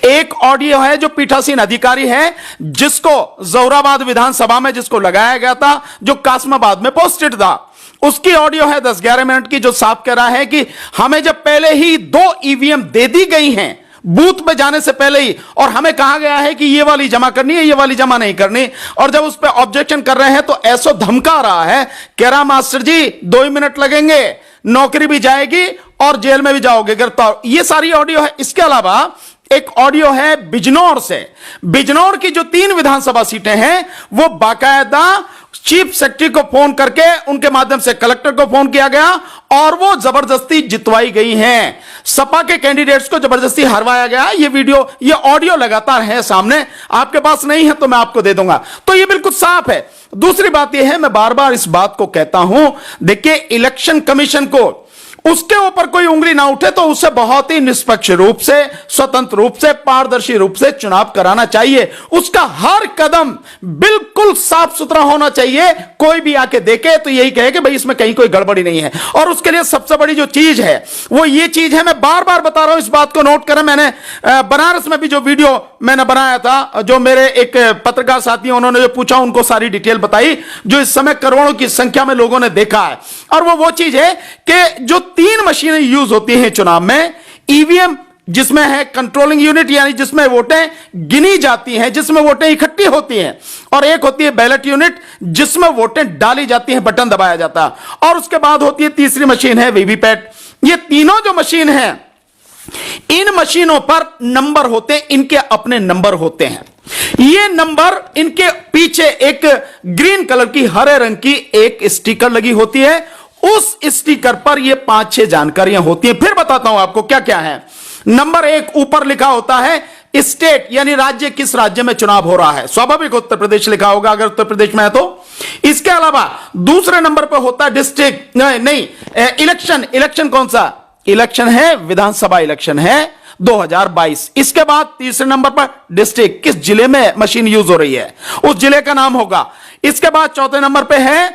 एक ऑडियो है जो पीठासीन अधिकारी है, जिसको जोहराबाद विधानसभा में जिसको लगाया गया था, जो कासमाबाद में पोस्टेड था, उसकी ऑडियो है 10-11 मिनट की, जो साफ कह रहा है कि हमें जब पहले ही 2 ईवीएम दे दी गई हैं बूथ पे जाने से पहले ही, और हमें कहा गया है कि ये वाली जमा करनी है, ये वाली जमा नहीं करनी, और जब उस पर ऑब्जेक्शन कर रहे हैं तो ऐसो धमका रहा है, कह रहा मास्टर जी 2 ही मिनट लगेंगे, नौकरी भी जाएगी और जेल में भी जाओगे गिरफ्तार। ये सारी ऑडियो है। इसके अलावा एक ऑडियो है बिजनौर से। बिजनौर की जो 3 विधानसभा सीटें हैं वो बाकायदा चीफ सेक्रेटरी को फोन करके उनके माध्यम से कलेक्टर को फोन किया गया और वो जबरदस्ती जितवाई गई हैं। सपा के कैंडिडेट्स को जबरदस्ती हरवाया गया। ये वीडियो, ये ऑडियो लगातार है सामने, आपके पास नहीं है तो मैं आपको दे दूंगा। तो ये बिल्कुल साफ है। दूसरी बात यह है, मैं बार बार इस बात को कहता हूं, देखिए इलेक्शन कमीशन को उसके ऊपर कोई उंगली ना उठे तो उसे बहुत ही निष्पक्ष रूप से, स्वतंत्र रूप से, पारदर्शी रूप से चुनाव कराना चाहिए। उसका हर कदम बिल्कुल साफ सुथरा होना चाहिए। कोई भी आके देखे तो यही कहे कि भाई इसमें कहीं कोई गड़बड़ी नहीं है। और उसके लिए सबसे बड़ी जो चीज है वो ये चीज है, मैं बार बार बता रहा हूं, इस बात को नोट करें। मैंने बनारस में भी जो वीडियो मैंने बनाया था, जो मेरे एक पत्रकार साथी उन्होंने जो पूछा उनको सारी डिटेल बताई, जो इस समय करोड़ों की संख्या में लोगों ने देखा है। और वो चीज है कि जो 3 मशीनें यूज होती हैं चुनाव में, ईवीएम जिसमें है कंट्रोलिंग यूनिट, यानी जिसमें वोटें गिनी जाती हैं, जिसमें वोटें इकट्ठी होती हैं, और एक होती है बैलेट यूनिट जिसमें वोटें डाली जाती हैं, बटन दबाया जाता है, और उसके बाद होती है तीसरी मशीन है वीवीपैट। ये तीनों जो मशीन हैं, इन मशीनों पर नंबर होते हैं, इनके अपने नंबर होते हैं। ये नंबर, इनके पीछे एक ग्रीन कलर की, हरे रंग की एक स्टिकर लगी होती है। उस स्टिकर पर ये 5-6 जानकारियां होती हैं। फिर बताता हूं आपको क्या क्या है। नंबर 1 ऊपर लिखा होता है स्टेट, यानी राज्य, किस राज्य में चुनाव हो रहा है। स्वाभाविक उत्तर प्रदेश लिखा होगा अगर उत्तर प्रदेश में है तो। इसके अलावा दूसरे नंबर पर होता है डिस्ट्रिक्ट, नहीं इलेक्शन। इलेक्शन कौन सा इलेक्शन है? विधानसभा इलेक्शन है 2022। इसके बाद तीसरे नंबर पर डिस्ट्रिक्ट, किस जिले में मशीन यूज हो रही है, उस जिले का नाम होगा। इसके बाद चौथे नंबर पे है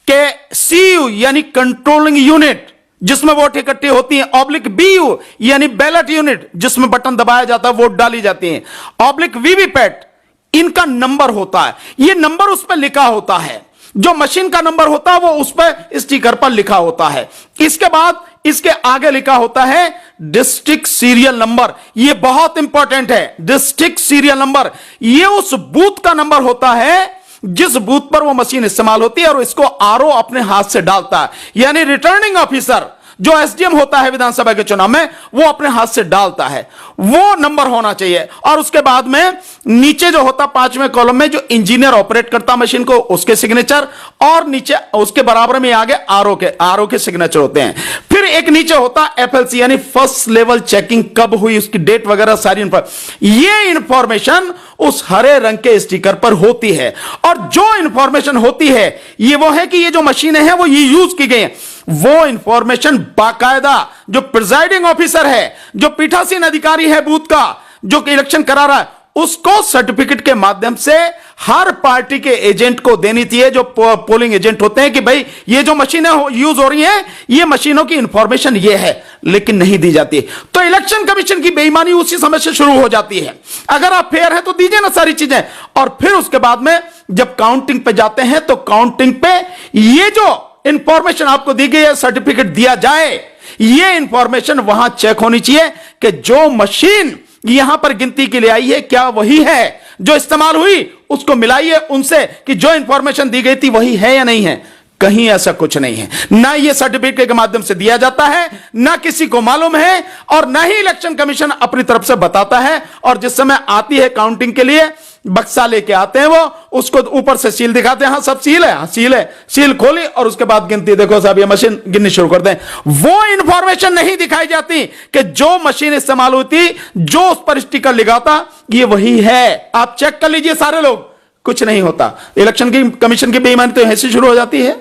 कि सीयू यानी कंट्रोलिंग यूनिट, जिसमें वोट इकट्ठी होती है, ऑब्लिक बीयू यानी बैलेट यूनिट, जिसमें बटन दबाया जाता है, वोट डाली जाती है, ऑब्लिक वीवीपैट, इनका नंबर होता है। यह नंबर उस पर लिखा होता है, जो मशीन का नंबर होता है वो उस पर स्टिकर पर लिखा होता है। इसके बाद इसके आगे लिखा होता है डिस्ट्रिक्ट सीरियल नंबर। यह बहुत इंपॉर्टेंट है। डिस्ट्रिक्ट सीरियल नंबर यह उस बूथ का नंबर होता है जिस बूथ पर वो मशीन इस्तेमाल होती है, और इसको आरओ अपने हाथ से डालता है, यानी रिटर्निंग ऑफिसर जो एसडीएम होता है विधानसभा के चुनाव में, वो अपने हाथ से डालता है। वो नंबर होना चाहिए। और उसके बाद में नीचे जो होता 5वें कॉलम में, जो इंजीनियर ऑपरेट करता मशीन को, उसके सिग्नेचर, और नीचे उसके बराबर में आगे आरओ के सिग्नेचर होते हैं। फिर एक नीचे होता एफएलसी यानी फर्स्ट लेवल चेकिंग, कब हुई, उसकी डेट वगैरह सारी ये इंफॉर्मेशन उस हरे रंग के स्टिकर पर होती है। और जो इंफॉर्मेशन होती है ये वो है कि ये जो मशीनें हैं वो ये यूज की गई हैं। वो इंफॉर्मेशन बाकायदा जो प्रिजाइडिंग ऑफिसर है, जो पीठासीन अधिकारी है बूथ का, जो इलेक्शन करा रहा है, उसको सर्टिफिकेट के माध्यम से हर पार्टी के एजेंट को देनी चाहिए, जो पोलिंग एजेंट होते हैं, कि भाई ये जो मशीनें यूज हो रही हैं, ये मशीनों की इंफॉर्मेशन ये है, लेकिन नहीं दी जाती। तो इलेक्शन कमीशन की बेईमानी उसी समय से शुरू हो जाती है। अगर आप फेयर है तो दीजिए ना सारी चीजें। और फिर उसके बाद में जब काउंटिंग पे जाते हैं तो काउंटिंग पे ये जो इंफॉर्मेशन आपको दी गई है, सर्टिफिकेट दिया जाए, ये इंफॉर्मेशन वहां चेक होनी चाहिए कि जो मशीन यहां पर गिनती के लिए आई है क्या वही है जो इस्तेमाल हुई, उसको मिलाइए उनसे कि जो इंफॉर्मेशन दी गई थी वही है या नहीं है। कहीं ऐसा कुछ नहीं है। ना ये सर्टिफिकेट के माध्यम से दिया जाता है, ना किसी को मालूम है, और ना ही इलेक्शन कमीशन अपनी तरफ से बताता है। और जिस समय आती है काउंटिंग के लिए, बक्सा लेके आते हैं वो, उसको ऊपर से सील दिखाते हैं, हाँ सब सील है, हाँ सील है, सील खोली और उसके बाद गिनती, देखो साहब ये मशीन गिननी शुरू कर दें। वो इंफॉर्मेशन नहीं दिखाई जाती कि जो मशीन इस्तेमाल होती, जो उस पर स्टिकर लगाता, ये वही है। आप चेक कर लीजिए सारे लोग, कुछ नहीं होता। इलेक्शन की कमीशन की बेईमानी तो ऐसे शुरू हो जाती है।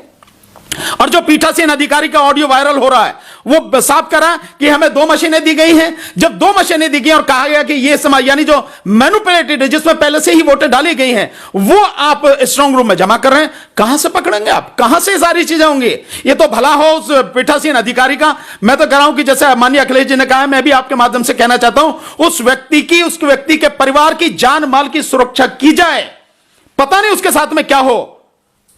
और जो पीठासीन अधिकारी का ऑडियो वायरल हो रहा है, वो साफ करा कि हमें 2 मशीनें दी गई हैं। जब 2 मशीनें दी गई और कहा गया कि ये समाज यानी जो मैनिपुलेटेड है, जिसमें पहले से ही वोटें डाली गई हैं, वो आप स्ट्रांग रूम में जमा कर रहे हैं, कहां से पकड़ेंगे आप? कहां से सारी चीजें होंगी? ये तो भला हो उस पीठासीन अधिकारी का। मैं तो कह रहा हूं कि जैसे माननीय अखिलेश जी ने कहा, मैं भी आपके माध्यम से कहना चाहता हूं, उस व्यक्ति के परिवार की जान माल की सुरक्षा की जाए। पता नहीं उसके साथ में क्या हो,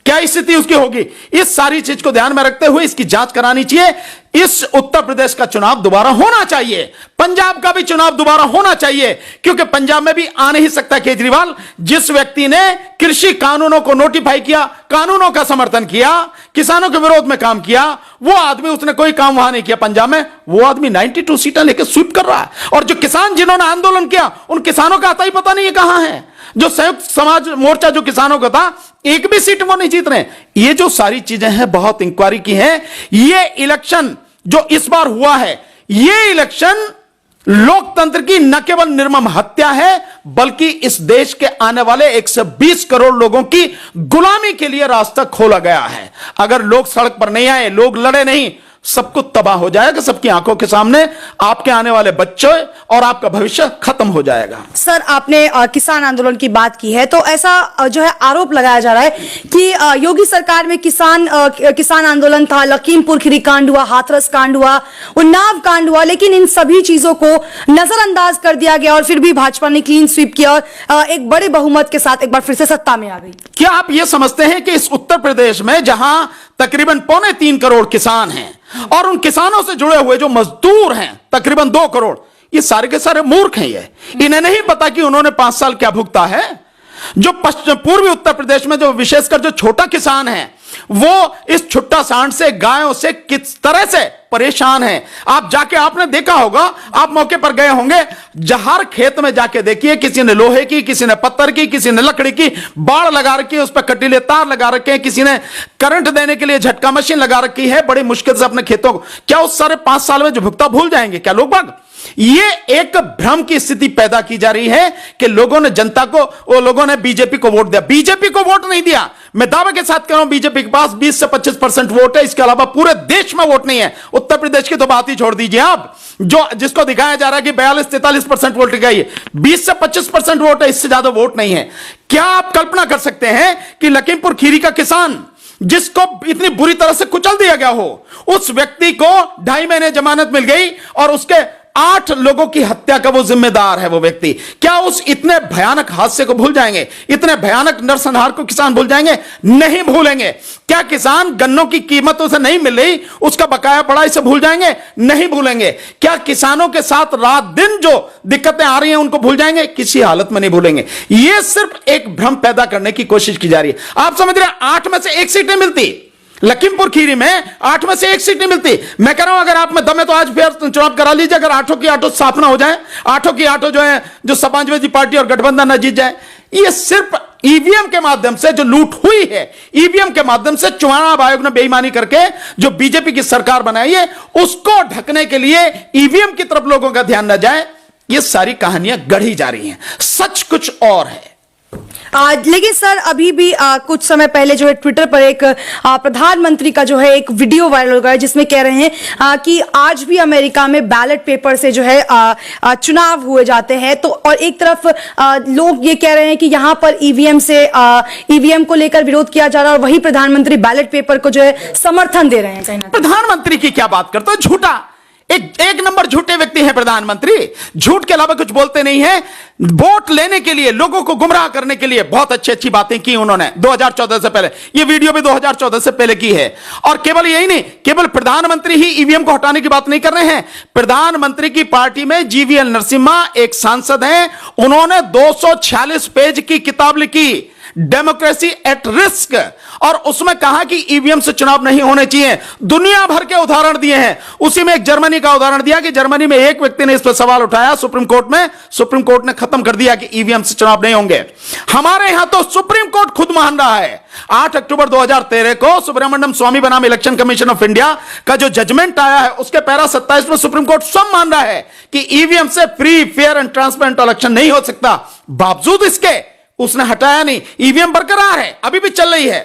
क्या स्थिति उसकी होगी। इस सारी चीज को ध्यान में रखते हुए इसकी जांच करानी चाहिए। इस उत्तर प्रदेश का चुनाव दोबारा होना चाहिए, पंजाब का भी चुनाव दोबारा होना चाहिए, क्योंकि पंजाब में भी आ नहीं सकता केजरीवाल। जिस व्यक्ति ने कृषि कानूनों को नोटिफाई किया, कानूनों का समर्थन किया, किसानों के विरोध में काम किया, वो आदमी, उसने कोई काम वहां नहीं किया पंजाब में। वो आदमी 92 सीटें लेकर स्वीप कर रहा है। और जो किसान जिन्होंने आंदोलन किया, उन किसानों का आता ही पता नहीं है कहां है। जो संयुक्त समाज मोर्चा जो किसानों का था, एक भी सीट वो नहीं जीत रहे। ये जो सारी चीजें हैं बहुत इंक्वायरी की हैं। ये इलेक्शन जो इस बार हुआ है, ये इलेक्शन लोकतंत्र की न केवल निर्मम हत्या है, बल्कि इस देश के आने वाले 120 करोड़ लोगों की गुलामी के लिए रास्ता खोला गया है। अगर लोग सड़क पर नहीं आए, लोग लड़े नहीं, सब कुछ तबाह हो जाएगा सबकी आंखों के सामने। आपके आने वाले बच्चे और आपका भविष्य खत्म हो जाएगा। सर, आपने किसान आंदोलन की बात की है, तो ऐसा जो है आरोप लगाया जा रहा है कि योगी सरकार में किसान आंदोलन था, लखीमपुर खीरी कांड हुआ, हाथरस कांड हुआ, उन्नाव कांड हुआ, लेकिन इन सभी चीजों को नजरअंदाज कर दिया गया और फिर भी भाजपा ने क्लीन स्वीप किया और एक बड़े बहुमत के साथ एक बार फिर से सत्ता में आ गई। क्या आप यह समझते हैं कि इस उत्तर प्रदेश में जहां तकरीबन 3.25 करोड़ किसान हैं और उन किसानों से जुड़े हुए जो मजदूर हैं तकरीबन 2 करोड़, ये सारे के सारे मूर्ख हैं? ये इन्हें नहीं पता कि उन्होंने 5 साल क्या भुगता है? जो पूर्वी उत्तर प्रदेश में जो विशेषकर जो छोटा किसान है, वो इस छुट्टा सांड से, गायों से किस तरह से परेशान है। आप जाके, आपने देखा होगा, आप मौके पर गए होंगे, हर खेत में जाके देखिए, किसी ने लोहे की, किसी ने पत्थर की, किसी ने लकड़ी की बाड़ लगा रखी है, उस पर कटीले तार लगा रखे हैं, किसी ने करंट देने के लिए झटका मशीन लगा रखी है, बड़ी मुश्किल से अपने खेतों को। क्या उस सारे 5 साल में जो भुगता भूल जाएंगे क्या लोग बाग? ये एक भ्रम की स्थिति पैदा की जा रही है कि लोगों ने जनता को, वो लोगों ने बीजेपी को वोट दिया। बीजेपी को वोट नहीं दिया। मैं दावे के साथ कह रहा हूं, बीजेपी के पास 20 से 25% वोट है, इसके अलावा पूरे देश में वोट नहीं है। उत्तर प्रदेश की तो बात ही छोड़ दीजिए आप, जो जिसको दिखाया जा रहा है कि 42-43% वोट गई, 20 से 25% वोट है, इससे ज्यादा वोट नहीं है। क्या आप कल्पना कर सकते हैं कि लखीमपुर खीरी का किसान, जिसको इतनी बुरी तरह से कुचल दिया गया हो, उस व्यक्ति को 2.5 महीने जमानत मिल गई और उसके 8 लोगों की हत्या का वो जिम्मेदार है वो व्यक्ति? क्या उस इतने भयानक हादसे को भूल जाएंगे? इतने भयानक नरसंहार को किसान भूल जाएंगे? नहीं भूलेंगे। क्या किसान गन्नों की कीमतों से नहीं मिल रही, उसका बकाया पड़ा, इसे भूल जाएंगे? नहीं भूलेंगे। क्या किसानों के साथ रात दिन जो दिक्कतें आ रही हैं उनको भूल जाएंगे? किसी हालत में नहीं भूलेंगे। यह सिर्फ एक भ्रम पैदा करने की कोशिश की जा रही है। आप समझ रहे हैं, 8 में से 1 सीटें मिलती लखीमपुर खीरी में, 8 में से 1 सीट नहीं मिलती। मैं कह रहा हूं, अगर आप में दम है तो आज फिर चुनाव करा लीजिए। अगर 8 की 8 स्थापना हो जाए, 8 की 8 जो है, जो समाजवादी पार्टी और गठबंधन न जीत जाए। ये सिर्फ ईवीएम के माध्यम से जो लूट हुई है, ईवीएम के माध्यम से चुनाव आयोग ने बेईमानी करके जो बीजेपी की सरकार बनाई है, उसको ढकने के लिए ईवीएम की तरफ लोगों का ध्यान न जाए, ये सारी कहानियां गढ़ी जा रही हैं। सच कुछ और है। लेकिन सर, अभी भी कुछ समय पहले जो है ट्विटर पर एक प्रधानमंत्री का जो है एक वीडियो वायरल हो गया है, जिसमें कह रहे हैं कि आज भी अमेरिका में बैलेट पेपर से जो है चुनाव हुए जाते हैं। तो और एक तरफ लोग ये कह रहे हैं कि यहाँ पर ईवीएम को लेकर विरोध किया जा रहा है और वही प्रधानमंत्री बैलेट पेपर को जो है समर्थन दे रहे हैं। कहीं ना प्रधानमंत्री की क्या बात करते हो? झूठा, एक नंबर झूठे व्यक्ति हैं प्रधानमंत्री। झूठ के अलावा कुछ बोलते नहीं है। वोट लेने के लिए, लोगों को गुमराह करने के लिए बहुत अच्छी बातें की उन्होंने 2014 से पहले। ये वीडियो भी 2014 से पहले की है। और केवल यही नहीं, केवल प्रधानमंत्री ही ईवीएम को हटाने की बात नहीं कर रहे हैं। प्रधानमंत्री की पार्टी में जीवीएल नरसिम्हा एक सांसद हैं, उन्होंने 246 पेज की किताब लिखी, डेमोक्रेसी एट रिस्क, और उसमें कहा कि ईवीएम से चुनाव नहीं होने चाहिए। दुनिया भर के उदाहरण दिए हैं। उसी में एक जर्मनी का उदाहरण दिया कि जर्मनी में एक व्यक्ति ने इस पर सवाल उठाया सुप्रीम कोर्ट में, सुप्रीम कोर्ट ने खत्म कर दिया कि ईवीएम से चुनाव नहीं होंगे। हमारे यहां तो सुप्रीम कोर्ट खुद मान रहा है। 8 अक्टूबर 2013 को सुब्रमण्यम स्वामी बनाम इलेक्शन कमीशन ऑफ इंडिया का जो जजमेंट आया है, उसके पैरा 27 में सुप्रीम कोर्ट स्वयं मान रहा है कि ईवीएम से free, fair and transparent election नहीं हो सकता। बावजूद इसके उसने हटाया नहीं। ईवीएम बरकरार है, अभी भी चल रही है,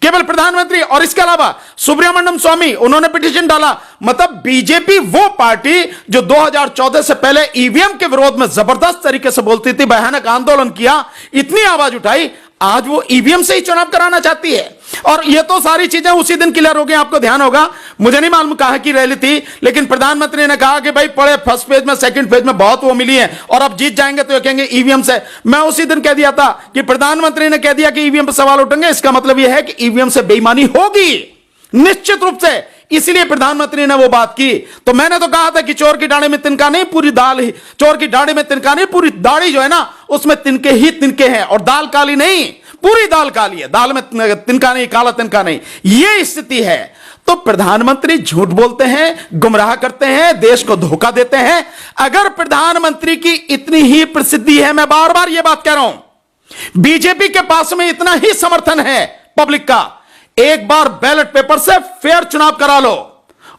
केवल प्रधानमंत्री। और इसके अलावा सुब्रमण्यम स्वामी, उन्होंने पिटीशन डाला। मतलब बीजेपी वो पार्टी जो 2014 से पहले ईवीएम के विरोध में जबरदस्त तरीके से बोलती थी, भयानक आंदोलन किया, इतनी आवाज उठाई, आज वो ईवीएम से ही चुनाव कराना चाहती है। और ये तो सारी चीजें उसी दिन क्लियर हो गई। आपको ध्यान होगा, मुझे नहीं मालूम कहां की रैली थी, लेकिन प्रधानमंत्री ने कहा कि भाई पढ़े फर्स्ट पेज में, सेकंड पेज में बहुत वो मिली है और अब जीत जाएंगे तो ये कहेंगे ईवीएम से। मैं उसी दिन कह दिया था कि प्रधानमंत्री ने कह दिया कि ईवीएम पर सवाल उठेंगे, इसका मतलब यह है कि ईवीएम से बेईमानी होगी निश्चित रूप से, इसलिए प्रधानमंत्री ने वो बात की। तो मैंने तो कहा था कि चोर की दाढ़ी में तिनका नहीं, पूरी दाल ही, चोर की दाढ़ी में तिनका नहीं, पूरी दाढ़ी जो है ना उसमें तिनके ही तिनके हैं, और दाल काली नहीं, पूरी दाल काली है, दाल में तिनका नहीं, काला तिनका नहीं, यह स्थिति है। तो प्रधानमंत्री झूठ बोलते हैं, गुमराह करते हैं, देश को धोखा देते हैं। अगर प्रधानमंत्री की इतनी ही प्रसिद्धि है, मैं बार बार यह बात कह रहा हूं, बीजेपी के पास में इतना ही समर्थन है पब्लिक का, एक बार बैलेट पेपर से फेयर चुनाव करा लो,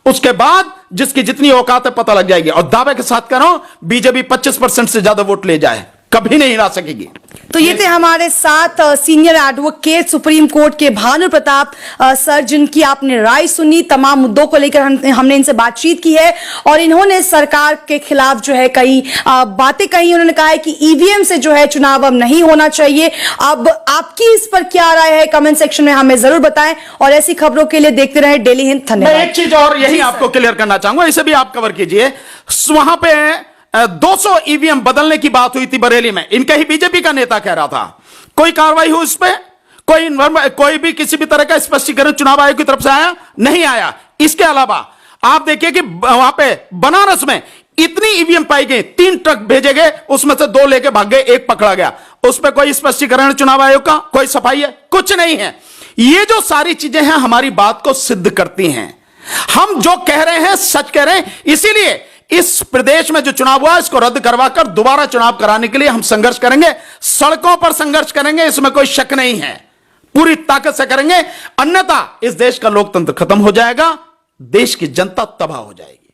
उसके बाद जिसकी जितनी औकात है पता लग जाएगी। और दावे के साथ कह रहा हूं, बीजेपी 25% से ज्यादा वोट ले जाए, कभी नहीं हिला सकेगी। तो ये थे हमारे साथ सीनियर एडवोकेट सुप्रीम कोर्ट के भानु प्रताप सर, जिनकी आपने राय सुनी, तमाम मुद्दों को लेकर हमने इनसे बातचीत की है और इन्होंने सरकार के खिलाफ जो है कई बातें कही। उन्होंने कहा है कि ईवीएम से जो है चुनाव अब नहीं होना चाहिए। अब आपकी इस पर क्या राय है, कमेंट सेक्शन में हमें जरूर बताएं और ऐसी खबरों के लिए देखते रहें डेली हिंद। धन्यवाद। मैं एक चीज और यही आपको क्लियर करना चाहूंगा, इसे भी आप कवर कीजिए। वहां पे 200 ईवीएम बदलने की बात हुई थी बरेली में, इनके ही बीजेपी का नेता कह रहा था। कोई कार्रवाई हुई उस पर? कोई भी किसी भी तरह का स्पष्टीकरण चुनाव आयोग की तरफ से आया? नहीं आया। इसके अलावा आप देखिए कि वहां पे बनारस में इतनी ईवीएम पाई गई, 3 ट्रक भेजे गए, उसमें से 2 लेके भाग गए, 1 पकड़ा गया। उस पर कोई स्पष्टीकरण चुनाव आयोग का, कोई सफाई है? कुछ नहीं है। ये जो सारी चीजें हैं हमारी बात को सिद्ध करती हैं, हम जो कह रहे हैं सच कह रहे हैं। इसीलिए इस प्रदेश में जो चुनाव हुआ इसको रद्द करवाकर दोबारा चुनाव कराने के लिए हम संघर्ष करेंगे, सड़कों पर संघर्ष करेंगे, इसमें कोई शक नहीं है, पूरी ताकत से करेंगे। अन्यथा इस देश का लोकतंत्र खत्म हो जाएगा, देश की जनता तबाह हो जाएगी।